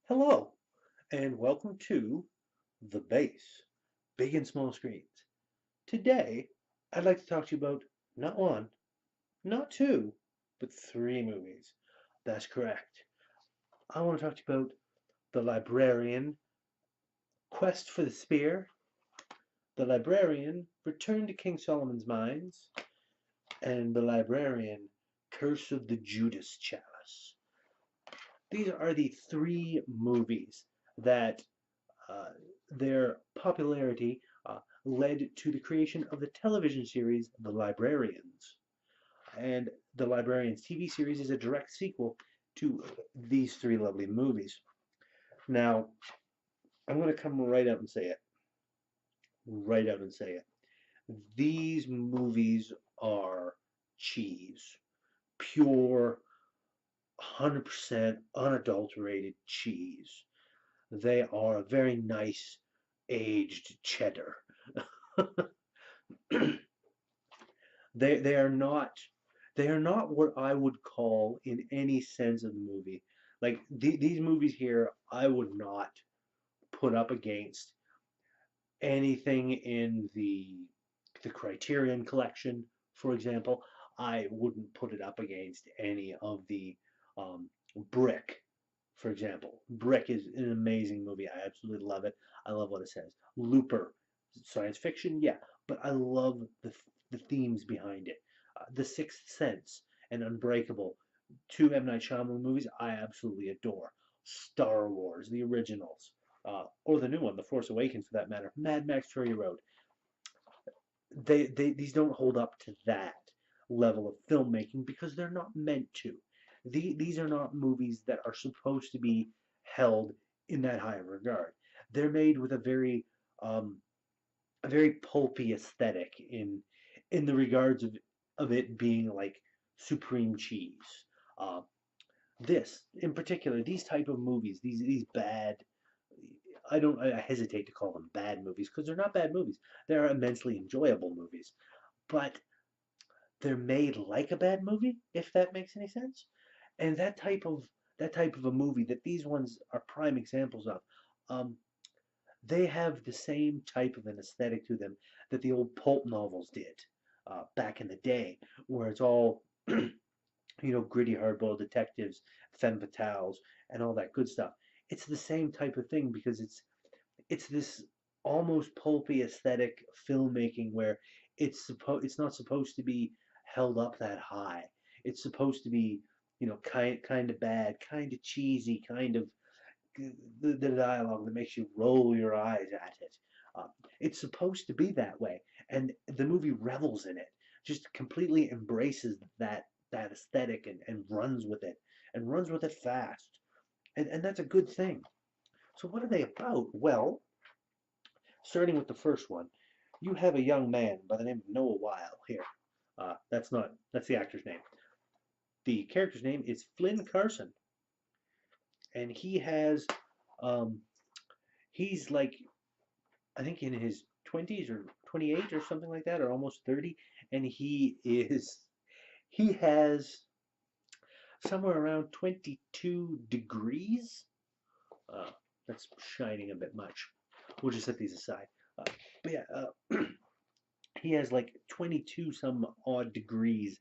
Hello, and welcome to The Base, Big and Small Screens. Today, I'd like to talk to you about not one, not two, but three movies. That's correct. I want to talk to you about The Librarian, Quest for the Spear, The Librarian, Return to King Solomon's Mines, and The Librarian, Curse of the Judas Chalice. These are the three movies that uh, their popularity led to the creation of the television series The Librarians. And The Librarians TV series is a direct sequel to these three lovely movies. Now, I'm going to come right out and say it. Right out and say it. These movies are cheese. Pure, 100% unadulterated cheese. They are a very nice aged cheddar. They are not what I would call in any sense of the movie. Like these movies here, I would not put up against anything in the Criterion collection, for example. I wouldn't put it up against any of the Brick, for example. Brick is an amazing movie. I absolutely love it. I love what it says. Looper, science fiction, yeah, but I love the themes behind it. The Sixth Sense and Unbreakable, two M. Night Shyamalan movies I absolutely adore. Star Wars, the originals, or the new one, The Force Awakens for that matter. Mad Max Fury Road. These don't hold up to that level of filmmaking because they're not meant to. These are not movies that are supposed to be held in that high of regard. They're made with um, a very pulpy aesthetic in the regards of it being like supreme cheese. Uh, this in particular, these type of movies, these bad. I hesitate to call them bad movies because they're not bad movies. They're immensely enjoyable movies, but they're made like a bad movie, if that makes any sense. And that type of a movie that these ones are prime examples of, um, they have the same type of an aesthetic to them that the old pulp novels did back in the day, where it's all gritty hardboiled detectives, femme fatales, and all that good stuff. It's the same type of thing because it's this almost pulpy aesthetic filmmaking where it's not supposed to be held up that high. It's supposed to be kind of bad, kind of cheesy, kind of the dialogue that makes you roll your eyes at it. Uh, it's supposed to be that way, and the movie revels in it. Just completely embraces that aesthetic and runs with it fast, and that's a good thing. So what are they about? Well, starting with the first one, you have a young man by the name of Noah Weil here. That's the actor's name. The character's name is Flynn Carson, and um, he's like I think in his 20s or 28 or something like that, or almost 30, and he has somewhere around 22 degrees. Uh, that's shining a bit much. We'll just set these aside. Uh, but yeah, he has like 22 some odd degrees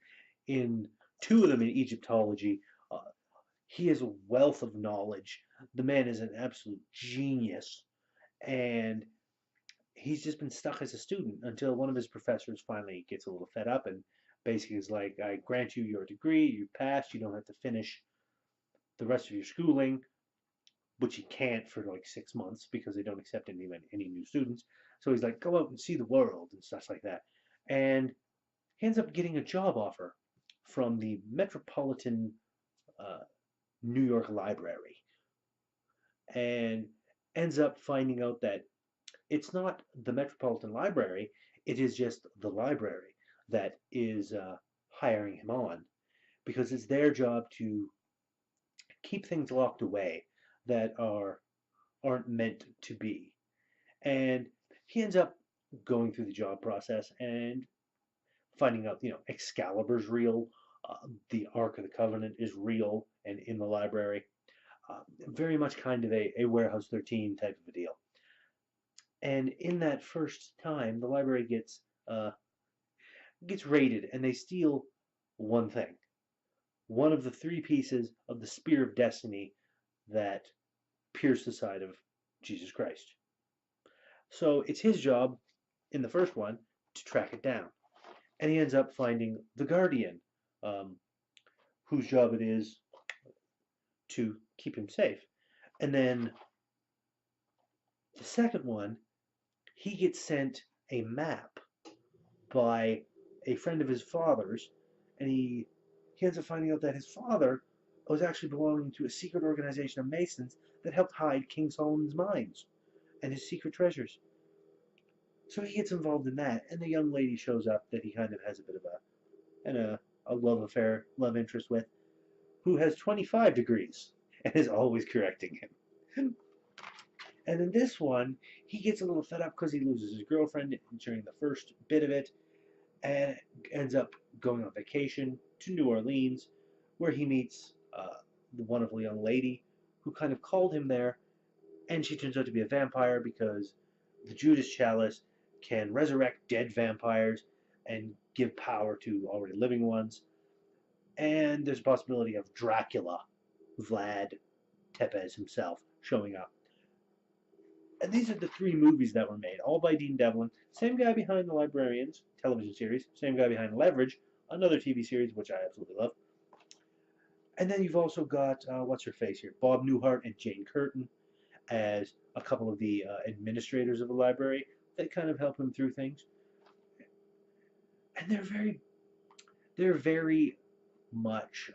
in two of them in Egyptology. Uh, he has a wealth of knowledge. The man is an absolute genius, and he's just been stuck as a student until one of his professors finally gets a little fed up and basically is like, I grant you your degree, you passed, you don't have to finish the rest of your schooling, which he can't for like 6 months because they don't accept any new students. So he's like, go out and see the world and stuff like that. And he ends up getting a job offer from the Metropolitan uh, New York Library and ends up finding out that it's not the Metropolitan Library, it is just the library that is hiring him on because it's their job to keep things locked away that aren't meant to be. And he ends up going through the job process and finding out, Excalibur's real, the Ark of the Covenant is real and in the library. very much kind of a Warehouse 13 type of a deal. And in that first time, the library gets raided, and they steal one thing, one of the three pieces of the Spear of Destiny that pierced the side of Jesus Christ. So it's his job in the first one to track it down, and he ends up finding the Guardian, um, whose job it is to keep him safe. And then the second one, he gets sent a map by a friend of his father's, and he ends up finding out that his father was actually belonging to a secret organization of Masons that helped hide King Solomon's mines and his secret treasures. So he gets involved in that, and the young lady shows up that he kind of has a bit of a love affair, love interest with, who has 25 degrees and is always correcting him. And in this one, he gets a little fed up because he loses his girlfriend during the first bit of it, and ends up going on vacation to New Orleans, where he meets the wonderful young lady who kind of called him there, and she turns out to be a vampire because the Judas Chalice can resurrect dead vampires and give power to already living ones. And there's a possibility of Dracula, Vlad Tepes himself, showing up. And these are the three movies that were made, all by Dean Devlin. Same guy behind The Librarians television series, same guy behind Leverage, another TV series which I absolutely love. And then you've also got, what's her face here, Bob Newhart and Jane Curtin as a couple of the administrators of the library that kind of help him through things. And they're very much,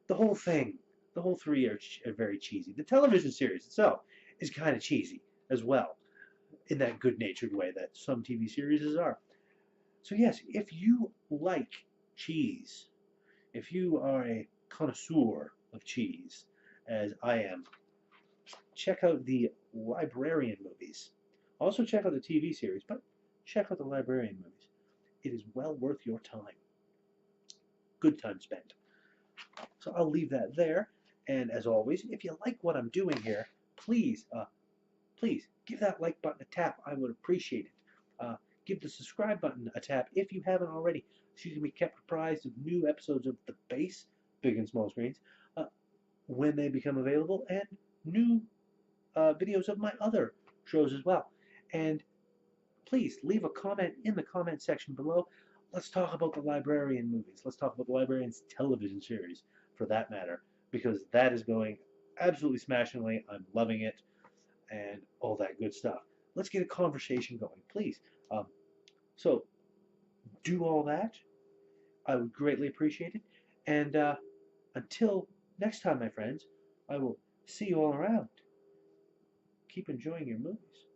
the whole thing, the whole three are very cheesy. The television series itself is kind of cheesy as well, in that good-natured way that some TV series are. So yes, if you like cheese, if you are a connoisseur of cheese, as I am, check out the Librarian movies. Also check out the TV series, but check out the Librarian movies. It is well worth your time. Good time spent. So I'll leave that there. And as always, if you like what I'm doing here, please give that like button a tap. I would appreciate it. Give the subscribe button a tap if you haven't already, so you can be kept apprised of new episodes of the B.A.S.S, big and small screens, when they become available, and new videos of my other shows as well. And please leave a comment in the comment section below. Let's talk about the Librarian movies. Let's talk about the Librarian's television series, for that matter, because that is going absolutely smashingly. I'm loving it, and all that good stuff. Let's get a conversation going, please. Um, so do all that. I would greatly appreciate it. And until next time, my friends, I will see you all around. Keep enjoying your movies.